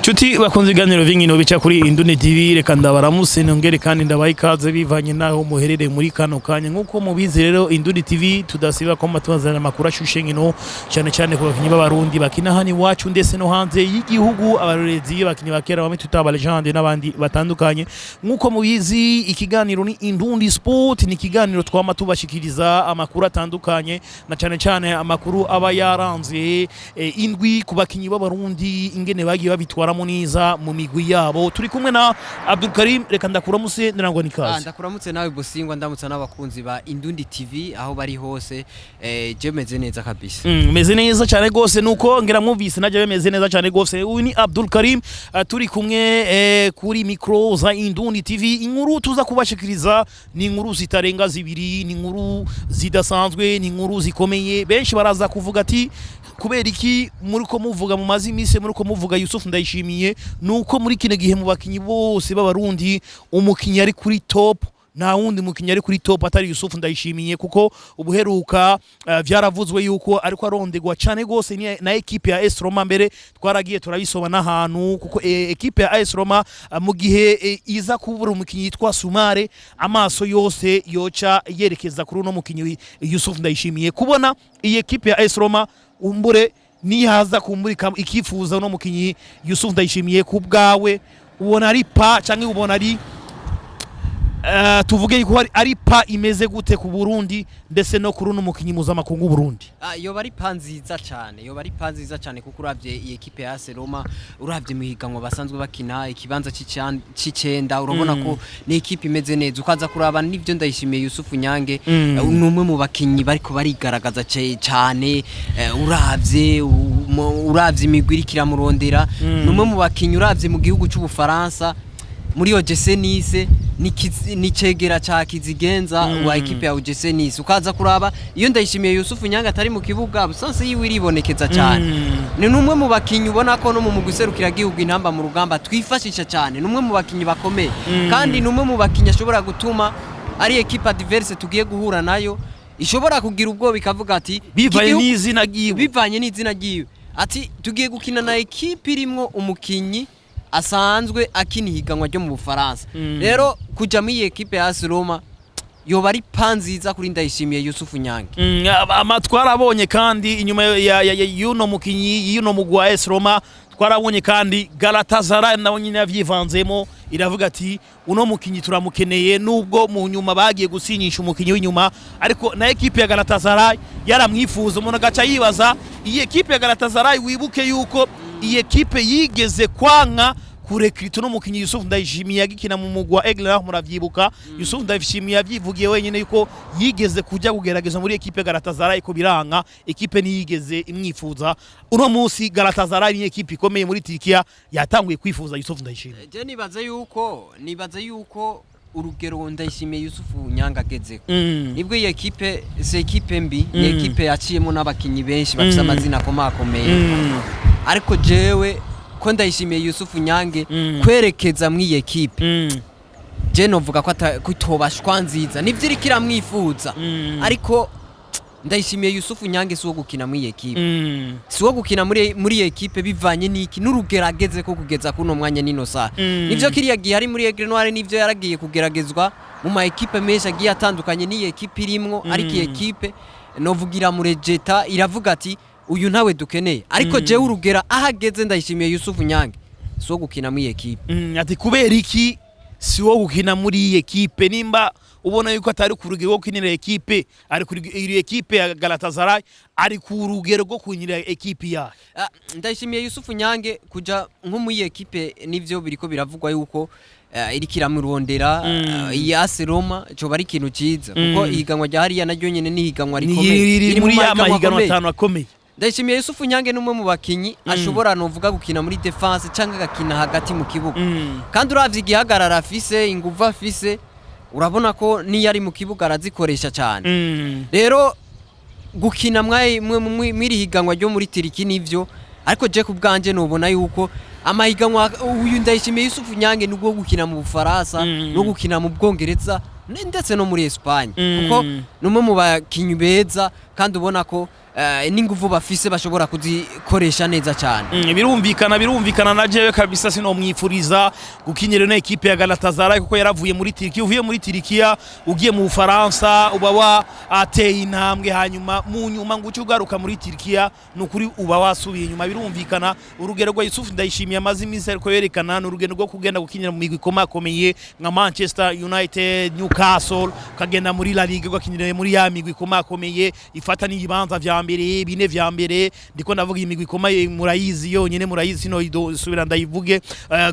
Chuti bakunze iganiro vingino bica kuri Induni TV reka ndabaramuse nongere kandi ndabaye ikaze bivanye naho muherere muri kano kanya nkuko mubizi rero Induni TV tudasiba ko matubazana makuru ashushe ngino cyane ku bakinyi b'abarundi bakina hani wacu ndetse no hanze y'igihugu abarorezi bakinyi bakera bamwe tutaba legende n'abandi batandukanye nkuko mubizi ikiganiro ni Indundi Sport ni ikiganiro twama tubashikiriza amakuru atandukanye na cyane amakuru aba yaranze indwi ku bakinyi b'abarundi ingene bagiye babitwara Muniza mu migwi yabo turi kumwe na Abdul Karim reka ndakuramutse ndirangwa nikaze ndakuramutse nawe Bosingwa ndamutse n'abakunzi ba Indundi TV aho bari hose je meze neza kabisa meze neza cyane gose nuko ngira mwumvise naje bemeze neza cyane gose uyu ni Abdul Karim turi kumwe kuri micro za Indundi TV inkuru tuza kubashikiriza ni inkuru zitarenga zibiri ni inkuru zidasanzwe ni inkuru zikomeye benshi baraza kuvuga ati kubera iki muri ko muvuga mu mazimise muri ko muvuga Yusuf Ndayishimiye nuko muri kine gihe mu bakinyi bose b'abarundi umukinyi ari kuri top na wundi mukinyi ari kuri top atari Yusuf Ndayishimiye kuko ubuheruka vyaravuzwe yuko ariko arondegwa cyane gose na equipe ya AS Roma mbere twaragiye turabisoba nahantu kuko equipe ya AS Roma mu gihe iza kubura umukinyi yitwa Sumare amaso yose yoca yerekeza kuri no mukinyi Yusuf Ndayishimiye kubona iyi equipe ya AS Roma umbure nihaza kumurika ikifuza no mukinyi Yusuf Ndayishimiye kubgawe ubona ari pa canke ubona ari tuvuge yuko ari pa imeze gute ku Burundi ndetse no kuri no mukinyi mpuzamakungu Burundi yoba ari pa nziza cyane kuko uravye iyi equipe ya AS Roma uravye muhiganwa basanzwe bakina ikibanza c'icenda urabona ko ni equipe imeze neza ukaza kuraba nivyo Ndayishimiye Yusuf Nyange numwe mu bakinyi bariko barigaragaza cyane uravye imigwi irikira murondera numwe mu bakinyi uravye mu gihugu c'Ubufaransa muri OGC Nice ni cegera cha kizigenza wa equipe ya OGC Nice ukaza kuraba iyo Ndayishimiye Yusuf Nyanga atari mu kibuga busanse yiwe iribonekeza cyane ni numwe mu bakinyi ubona ko no mu guserukira gihugu intamba mu rugamba twifashisha cyane numwe mu bakinyi bakomeye kandi numwe mu bakinyi ashobora gutuma ari equipe adverse tugiye guhura nayo ishobora kugira ubwo bikavuga ati bivanye n'izina giwe ati tugiye gukina na equipe irimwo umukinyi asanzwe akini higanwa ryo mu Bufaransa rero kuja muri equipe ya AS Roma yoba ari panziza kuri Ndayishimiye Yusuf Nyange amatwara abonye kandi inyuma ya yuno mukinyi yuno mugwa AS Roma twarabonye kandi Galatasaray nabo nyine yavyivanzemo iravuga ati uno mukinyi turamukeneye nubwo mu nyuma bagiye gusinyisha umukinyi w'inyuma ariko na equipe ya Galatasaray yaramwifuza umuntu gaca yibaza iyi equipe ya Galatasaray wibuke yuko iyi equipe yigeze kwanka kurekrita no mukinyi Yusuf Ndayishimiye yagikina mu mugwa Aigle muravyibuka Yusuf Ndayishimiye yavyivugiye wenyine yuko yigeze kujya kugerageza muri equipe Galatasaray ko biranka equipe ni yigeze imwifuza uno munsi Galatasaray ni equipe ikomeye muri Turkiya yatanguye kwifuza Yusuf Ndayishimiye je nibaza yuko urugero Ndayishimiye Yusuf Nyanga ageze nibwo iyi equipe c'est equipe mbi ni equipe yaciyemo n'abakinyi benshi bafite amazina akomeye ariko jewe ko Ndayishimiye Yusuf Nyange kwerekeza mu iyi equipe je novuga ko kutobashwa nziza nivyirikira mwifuza ariko Ndayishimiye Yusuf Nyange siwo gukina mu iyi equipe siwo gukina muri iyi equipe bivanye niki n'urugerageze ko kugeza kuno mwanya nino sa nivyo kiriya gihe ari muri Aigle Noir nivyo yaragiye kugeragezwa mu ma equipe menshi agiye atandukanye ni equipe irimwo ariko iyi equipe novugira muri Jeta iravuga ati uyu ntawe dukeneye ariko jewe urugera ahageze Ndayishimiye Yusuf Nyange siwo gukina muri equipe ati kubera iki siwo gukina muri equipe nimba ubona yuko atari ku rugero rwo kwinira equipe ari kuri equipe ya Galatasaray ari ku rugero rwo kwinira equipe ya Ndayishimiye Yusuf Nyange kuja nko muri equipe nivyo biriko biravugwa yuko irikira murondera ya AS Roma cyo bari kintu ciza kuko ihiganwa rya hariya naryo nyene ni higanwa rikomeye iri muri ya mahiganwa atanu akomeye Ndayishimiye Yusuf Nyange numwe mu bakinyi ashobora novuga gukina muri defense cyangwa agakina hagati mu kibuga kandi uravye igihagarara afise inguvu afise urabona ko niyo ari mu kibuga arazikoresha cyane rero gukina mwiri higanwa ryo muri Turki nivyo ariko je kubganje nubona yuko amahiganwa uyu Ndayishimiye Yusuf Nyange nubwo gukina mu Bufaransa no gukina mu Bwongereza ndetse no muri Espagne kuko numwe mu bakinyi beza kandi ubona ko n'inguvu bafise bashobora kuzikoresha neza cyane. Birumvikana na jewe kabisa sino mwifuriza gukinyira no equipe ya Galatasaray kuko yaravuye muri Turkiya, uvuye muri Turkiya ugiye mu Faransa uba wa ateye intambwe hanyuma mu nyuma ngo ugaruka muri Turkiya nukuri uba wasubiye inyuma. Birumvikana urugero rwa Yusuf Ndayishimiye amazi iminsi ariko yerekana n'urugendo rwo kugenda gukinyira mu migwi komakomeye nka Manchester United, Newcastle, kagenda muri La Liga gakinyira muri ya migwi komakomeye ifata n'ibibanza vya mbere bine vya mbere. Ndiko ndavuga imigwi komaye murayizi yonyene, murayizi sino subira ndayivuge.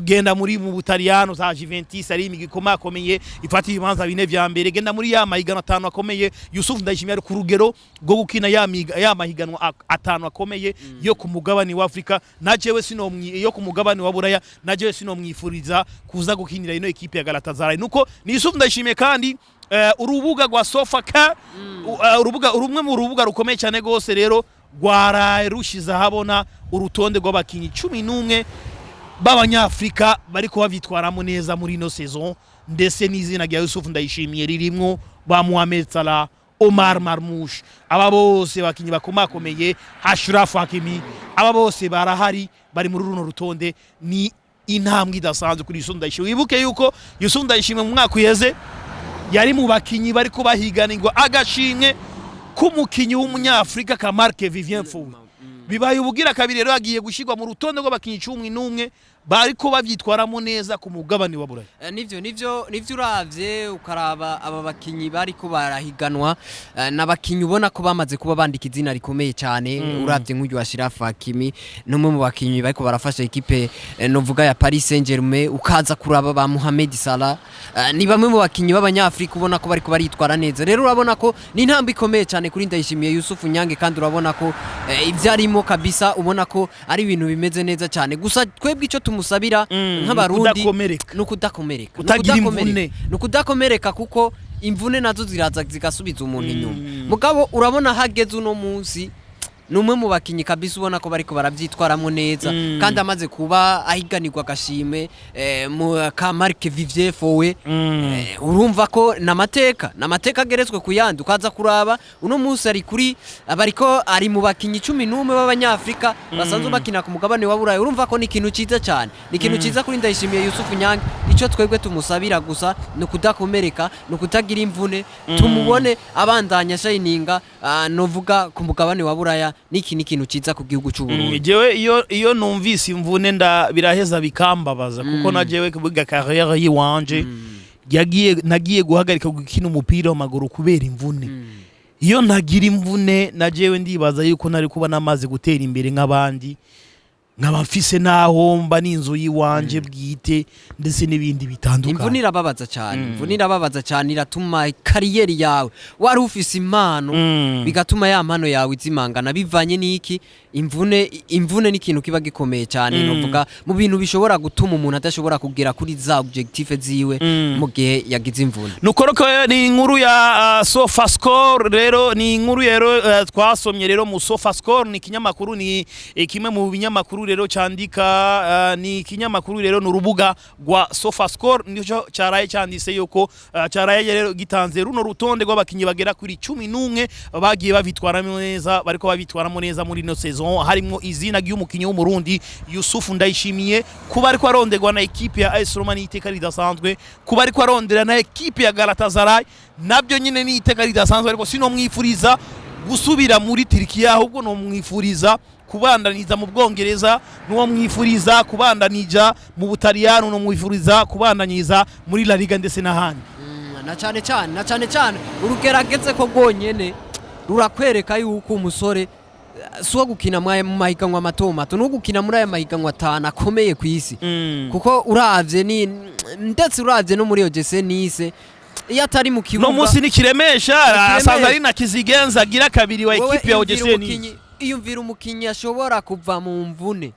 Genda muri mu Butaliyano za Juventus ari imigwi komakomeye ifata ibibanza bine vya mbere. Genda muri ya mahiganwa 5 akomeye Yusuf Ndayishimiye ari ku rugero rwo gukina ya mahiganwa 5 akomeye yo ku mugabane wa Afrika. Najewe sino yo ku mugabane wa Buraya, najewe sino mwifuriza kuza gukinira ino equipe ya Galatasaray. Nuko ni Yusuf Ndayishimiye kandi urubuga rwa Sofaka urubuga urumwe mu rubuga rukomeye cyane gose rero gwara rushiza habona urutonde rw'abakinyi 11 b'abanyafrika bariko bavitwaramo neza muri ino saison, ndetse n'izina rya Yusuf Ndayishimiye ririmwo ba Mohamed Salah, Omar Marmoush, aba bose bakinyi bakomakomeye, Ashraf Hakimi, aba bose barahari bari muri runo rutonde. Ni intambwe idasanzwe kuri Yusuf Ndayishimiye. Wibuke yuko Yusuf Ndayishimiye mu mwaka uheze yari mu bakinyi bariko bahiganirwa agashimwe k'umukinyi w'umunyafrika ka Marc Vivien Foe. Bibaye ubugira kabiri rero agiye gushirwa mu rutonde rw'abakinyi 11 bariko bavyitwaramo neza ku mugabane wa Buraya. Nivyo uravye ukaraba aba bakinyi bariko barahiganwa n'abakinyi ubona ko bamaze kuba bandika izina rikomeye cyane. Uravye nk'uyu Ashraf Hakimi numwe mu bakinyi bariko barafasha equipe novuga ya Paris Saint-Germain, ukaza kuraba ba Mohamed Salah, ni bamwe mu bakinyi b'abanyafrika ubona ko bariko baritwara neza. Rero urabona ko ni intambwe ikomeye cyane kuri Ndayishimiye Yusuf Nyange, kandi urabona ko ivyarimo kabisa ubona ko ari ibintu bimeze neza cyane. Gusa twebwe ico musabira nk'abarundi nukudakomereka, nukudakomereka kuko imvune nazo ziraza zigasubiza umuntu inyuma. Mugabo urabona hageze uno munsi numwe mu bakinyi kabisa ubona ko bariko baravyitwaramo neza, kandi amaze kuba ahiganirwa agashime mu ka Marc Vivien Foe. Urumva ko namateka ageretswe kuyandi. Ukaza kuraba uno munsi ari kuri bariko ari mu bakinyi 11 b'abanyafrika basanzwe bakina ku mugabane wa Buraya. Urumva ko ni ikintu ciza cyane, ni ikintu ciza kuri Ndayishimiye Yusuf Nyange. Ico twebwe tumusabira gusa no kudakomereka, no kutagira imvune, tumubone abandanya shininga novuga ku mugabane wa Buraya. Niki nikintu ciza ku gihugu cy'u Burundi. Jewe iyo numvise imvune biraheza bikambabaza kuko najewe kubiga carrière yiwanje nagiye guhagarika gukina umupira w'amaguru kubera imvune. Iyo ntagira imvune najewe ndibaza yuko nari kuba namaze gutera imbere nk'abandi, nkaba mfise naho mba n'inzu yiwanje bwite ndetse n'ibindi bitandukanye. Imvune irababaza cyane, iratuma kariyeri yawe wari ufise impano bigatuma ya mpano yawe izimangana. Bivanye n'iki? Imvune ni ikintu kiba gikomeye cyane, novuga mu bintu bishobora gutuma umuntu adashobora kugera kuri za objective ziwe mu gihe yagize imvune. Nukoroko ni inkuru ya SofaScore rero, ni inkuru rero twasomye rero mu SofaScore. Ni kinyamakuru, ni kimwe mu binyamakuru rero cyandika, ni kinyamakuru rero n'urubuga rwa SofaScore. Nico cyaraye cyandise yuko cyaraye rero gitanze runo rutonde rw'abakinyi bagera kuri 11 bagiye babitwaramo neza, bariko babitwaramo neza muri no saison. Harimo izina ry'umukinyi w'umurundi Yusuf Ndayishimiye, kuba ariko arondegwa na equipe ya AS Roma n'iteka ridasanzwe, kuba ariko arondera na equipe ya Galatasaray nabyo nyine n'iteka ridasanzwe. Ariko sino mwifuriza gusubira muri Turkiya, ahubwo no mwifuriza kubandaniza mu Bwongereza, no mwifuriza kubandanija mu Butaliyano, no mwifuriza kubandanyiza muri La Liga ndetse n'ahandi. Na cyane cyane urugerageze ko gonyene rurakwereka yuko umusore suwa gukina mu mahiganwa mato no gukina muri aya mahiganwa 5 akomeye ku isi. Kuko uravye ndetse uravye no muri OGC Nice iyo atari mu kibuga no musi nikiremesha asanzwe ari na Kizigenza gira kabiri wa equipe ya OGC Nice. Iyumvira umukinyi ashobora kuva mu mvune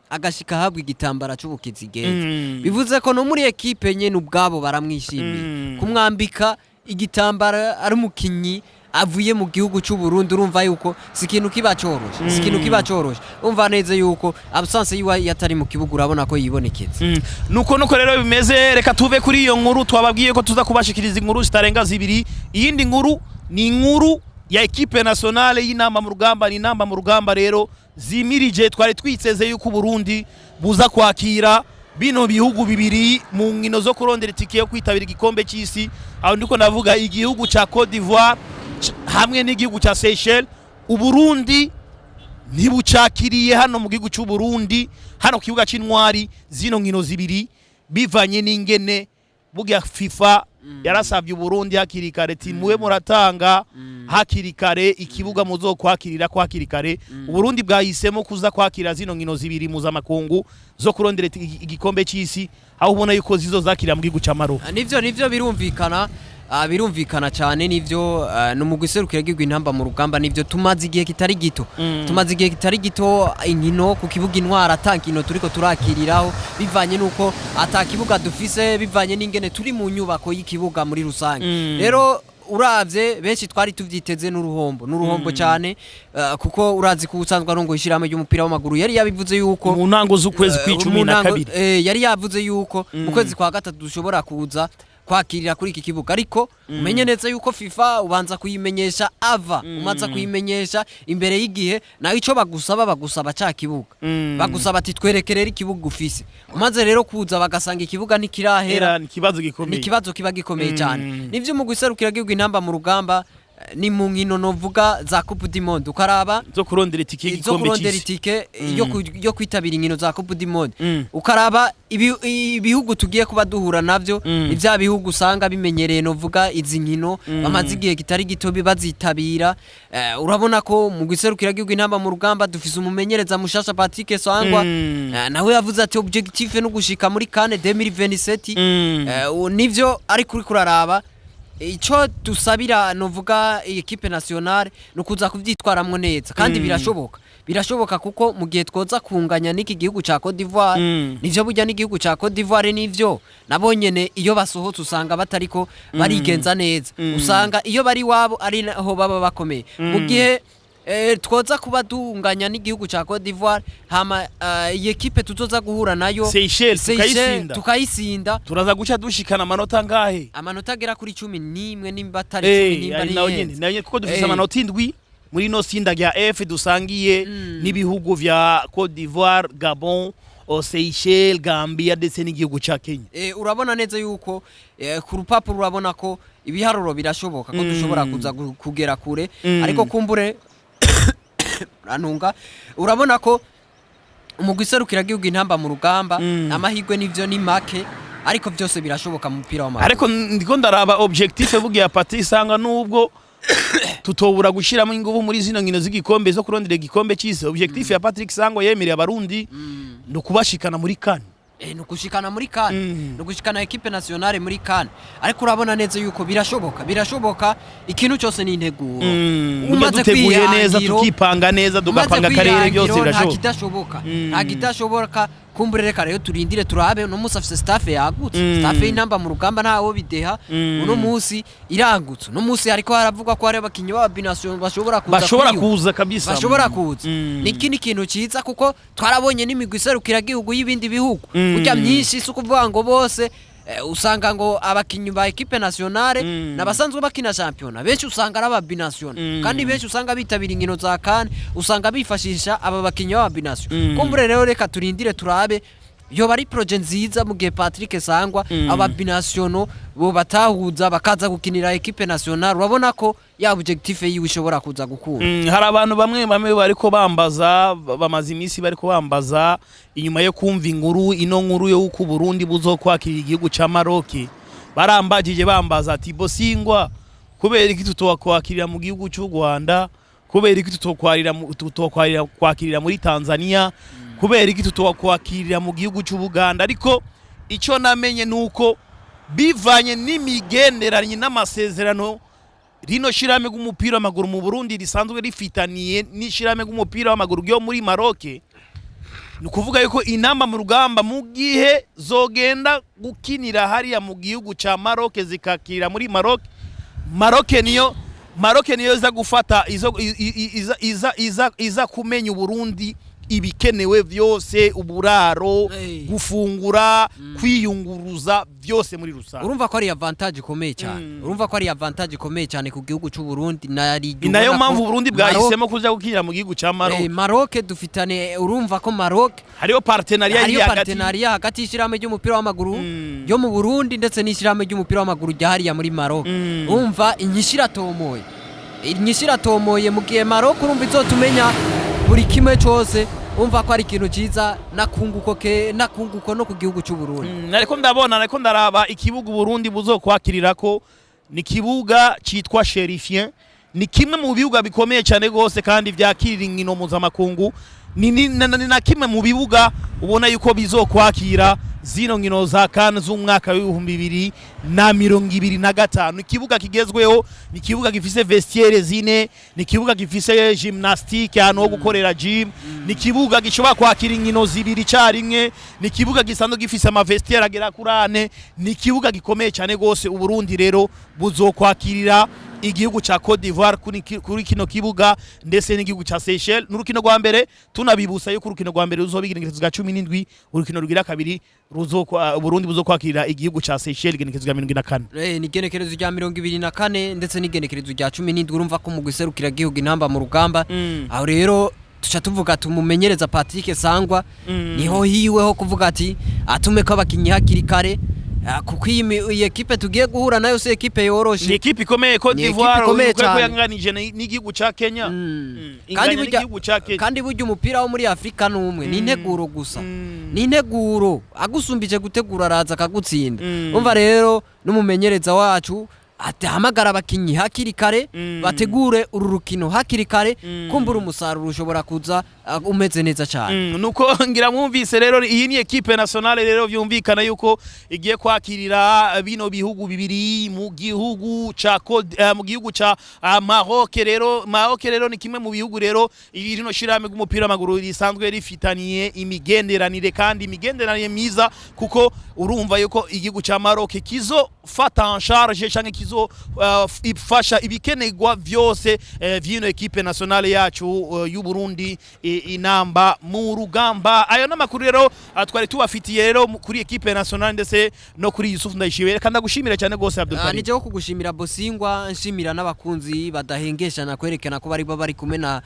agashika habwa igitambara cy'ubukizigenza, bivuze ko no muri equipe nyene ubwabo baramwishimiye kumwambika igitambara ari umukinyi avuye mu gihugu cy'u Burundi. Urumva yuko sikintu kiba coroshe, umva neza yuko absence yiwa yatari mu kibuga urabona ko yibonekeze. Nuko rero bimeze. Reka tuve kuri iyo nkuru twababwiye ko tuza kubashikiriza inkuru zitarenga zibiri. Iyindi nkuru ni inkuru ya equipe nationale y'inamba mu rugamba. Ni inamba mu rugamba rero zimirije, twari twitseze yuko Burundi buza kwakira bino bihugu bibiri mu nkino zo kurondera itike yo kwitabira igikombe cy'isi. Aho ndiko ndavuga igihugu ca Cote d'Ivoire hamwe n'igihugu ca Seychelles. Uburundi ntibucakiriye hano mu gihugu cy'u Burundi, hano kibuga c'intwari zino nkino zibiri, bivanye n'ingene buga FIFA yarasabye Burundi hakiri kare timuwe muratanga hakiri kare ikibuga muzokwakirira kwakiri kare. Uburundi bwahisemo kuza kwakira zino nkino zibiri mpuzamakungu zo kurondera igikombe cy'isi, aho ubona yuko zizo zakira mu gihugu ca Maroc. Nivyo birumvikana cyane, nivyo no mu guserukira igihugu intamba mu rugamba, nivyo tumaze igihe kitari gito inkino ku kibuga intwara atankino turiko turakiriraho, bivanye nuko atakibuga dufise, bivanye n'ingene turi mu nyubako y'ikibuga muri rusange. Rero uravye benshi twari tuvyiteze n'uruhombo cyane, kuko urazi ko usanzwe arongo ishiramo y'umupira w'amaguru yari yabivuze yuko mu ntango z'ukwezi kwa12 yari yavuze yuko mu kwezi kwa gatatu dushobora kuza kwakirira kuri iki kibuga, ariko umenye neza yuko FIFA ubanza kuyimenyesha umanza kuyimenyesha imbere y'igihe, nayo ico bagusaba ca kibuga, bagusaba ati twerekerera ikibuga ufise, umaze rero kuza bagasanga ikibuga ntikirahera, ni kibazo kiba gikomeye cyane. Nivyo mu guserukira igihugu intamba mu rugamba, ni mu nkino novuga za Coupe du Monde, ukaraba zo kurondera itike yo kwitabira inkino za Coupe du Monde. Ukaraba ibihugu tugiye kuba duhura navyo, ivya bihugu usanga bimenyereye novuga izi nkino, bamaze igihe kitari gito bazitabira. Urabona ko mu guserukira igihugu intamba mu rugamba dufise umumenyereza mushasha Patrick Sangwa, nawe yavuze ati objectif no gushika muri CAN 2027. Nivyo ari kuri kuraraba ico dusabira novuga equipe nationale no kuza kuvyitwaramwo neza, kandi birashoboka kuko mu gihe twoza kunganya n'iki gihugu ca Cote d'Ivoire, nivyo burya n'igihugu ca Cote d'Ivoire nivyo nabonyene iyo basohotse usanga batariko barigenza neza, usanga iyo bari wabo ari naho baba bakomeye. Mu gihe twoza kuba dunganya n'igihugu ca Cote d'Ivoire, hama iyi equipe tuzoza guhura nayo Seychelles tukayisinda, turaza guca dushikana amanota ngahe? Amanota agera kuri 11 nimba atari 10 nayo kuko dufise amanota 7 muri no sinda rya F dusangiye n'ibihugu vya Cote d'Ivoire, Gabon, Seychelles, Gambia ndetse n'igihugu ca Kenya. Urabona neza yuko ku rupapuro urabona ko ibiharuro birashoboka ko dushobora kuza kugera kure, ariko kumbure ranunga urabona ko umugwiserukira gihugu intamba mu rugamba amahirwe nivyo ni make, ariko byose birashoboka mu mupira w'amaguru. Ariko ndiko ndaraba objectif bugiye Patrick Sangwa, nubwo tutobura gushiramo ingufu muri zino nkino z'igikombe zo kurondera igikombe cy'isi, objectif ya Patrick Sangwa yemereye abarundi no kubashikana muri CAN. Nukushikana muri CAN, nukushikana equipe nationale muri CAN, ariko urabona neza yuko birashoboka ikintu cyose ni integuro. Umaze kwiteguye neza, tukipanga neza, dugapanga karere byose birashoboka. Nta kidashoboka kumbure reka rero turindire turabe. No musi afise staff yagutse, staff y'intamba mu rugamba ntawo bideha, uno musi iragutse. No musi ariko haravugwa ko hari abakinyi ba bination bashobora kuza kabisa, bashobora kuza. Nikindi kintu ciza kuko twarabonye n'imigwi iserukira gihugu y'ibindi bihugu, burya myinshi sukuvuga ngo bose usanga ngo abakinyi ba equipe nationale nabasanzwe bakina championnat benshi usanga ari ababination, kandi benshi usanga bitabira inkino za CAN usanga bifashisha aba bakinyi b'ababination. Kumbure rero reka turindire turabe yo bari projet nziza mu gihe Patrick Sangwa ababination bo batahuza bakaza gukinira equipe nationale, urabona ko ya objectif yiwe ishobora kuza gukura. Hari abantu bamwe bariko bambaza, bamaze imisi bariko bambaza inyuma yo kumva inkuru ino nkuru yo ku Burundi buzokwakira igihugu ca Maroc, barambagije bambaza ati Bosingwa, kubera iki tutokwakirira mu gihugu cy'u Rwanda, kubera iki tutokwakirira muri Tanzania, kubera iki tutokwakirira mu gihugu cy'u Buganda. Ariko ico namenye nuko bivanye n'imigenderanire n'amasezerano rino shirame g'umupira w'amaguru mu Burundi risanzwe rifitaniye n'ishirame g'umupira w'amaguru ryo muri Maroc, nukuvuga yuko inamba mu rugamba mu gihe zogenda gukinira hariya mu gihugu ca Maroc zikakira muri Maroc niyo iza gufata iza kumenya Burundi ibikenewe vyose, uburaro, gufungura, kwiyunguruza vyose muri rusange. Urumva ko ari avantage ikomeye cyane. Urumva ko ari avantage ikomeye cyane ku gihugu cy'u Burundi nayo mpamvu Burundi bwahisemo kuja gukinira mu gihugu ca Maroc. Maroc dufitane, urumva ko Maroc hariyo partenariat hagati y'ishirahamwe ry'umupira w'amaguru yo mu Burundi ndetse n'ishirahamwe ry'umupira w'amaguru ryahariya muri Maroc. Urumva inyishira tomoye mu gihe Maroc urumva izotumenya buri kimwe cyose, umva ko ari ikintu ciza nakunguko no ku gihugu cy'u Burundi. Ariko ndaraba ikibuga Burundi buzokwakirirako ni kibuga citwa Cherifien, ni kimwe mu bibuga bikomeye cyane gose kandi vyakirira inkino mpuzamakungu, ni na kimwe mu bibuga ubona yuko bizokwakira zino nkino za CAN z'umwaka w'2025. Ikibuga kigezweho, ni kibuga gifise vestiaire zine, ni kibuga gifise gymnastique hano ho gukorera gym, ni kibuga gishobora kwakira inkino zibiri carimwe, ni kibuga gisanzwe gifise ama vestiaire agera kuri 4, ni kibuga gikomeye cyane gose. Uburundi rero buzokwakirira igihugu cha Cote d'Ivoire kuri kino kibuga ndetse n'igihugu cha Seychelles. N'urukino rwa mbere tunabibusa yuko urukino rwa mbere ruzobigenekerezo bwa 17, urukino rugira kabiri Burundi buzokwakirira igihugu cha Seychelles igenekerezo rya 24. Ni igenekerezo rya 24 ndetse n'igenekerezo rya 17. Urumva ko mu guserukira igihugu intamba mu rugamba. Aho rero tuca tuvuga tumumenyereza Patrick Sangwa niho hiweho kuvuga ati atume ko abakinyi hakiri kare, kuko iyi ekipe tugiye guhura nayo se ekipe yoroshe, ni ekipe ikomeye Cote d'Ivoire uko yanganije n'igihugu ca Kenya. Kandi burya umupira wo muri Afrika numwe ni integuro gusa, ni integuro agusumbije gutegura araza akagutsinda. Umva rero n'umumenyereza wacu atahamagara abakinyi hakiri kare, bategure uru rukino hakiri kare, kumbura umusaruro ushobora kuza umeze neza cyane. Nuko ngira mwumvise rero iyi ni equipe nationale rero vyumvikana yuko igiye kwakirira bino bihugu bibiri mu gihugu ca Maroc. Rero ni kimwe mu bihugu rero irino shirame g'umupira w'amaguru risanzwe rifitaniye imigenderanire, kandi imigenderanire myiza, kuko urumva yuko igihugu ca Maroc kizo fata en charge canke kizo ifasha ibikenerwa vyose vy'ino equipe nationale yacu y'u Burundi inamba mu rugamba. Ayo n'amakuru rero twari tubafitiye rero kuri equipe nationale ndetse no kuri Yusuf Ndayishimiye. Kandi gushimira cyane gose Abdul Karim. Nije kugushimira Bosingwa, nshimira n'abakunzi badahengeshana kwerekana ko bari kumwe na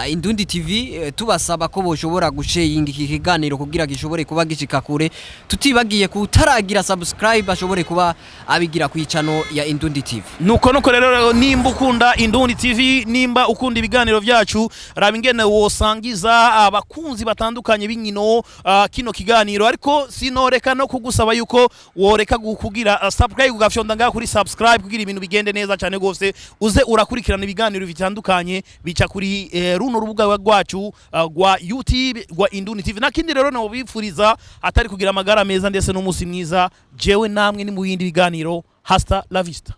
Indundi TV, tubasaba ko boshobora gusharinga iki kiganiro kugira gishobore kuba gishika kure, tutibagiye kutaragira subscribe ashobore kuba abigira kwicano ya Indundi TV. Nuko rero nimba ukunda Indundi TV, nimba ukunda ibiganiro vyacu, raba ingene wosangiza abakunzi batandukanye b'inkino kino kiganiro. Ariko sinoreka no kugusaba yuko woreka kugira subscribe, ugafyonda ngaho kuri subscribe kugira ibintu bigende neza cyane gose, uze urakurikirana ibiganiro bitandukanye bica kuri runo rubuga rwacu rwa YouTube rwa Indundi TV. Nakindi rero no bifuriza atari kugira amagara meza ndetse n'umunsi mwiza, jewe namwe ni mu bindi biganiro. Hasta la vista.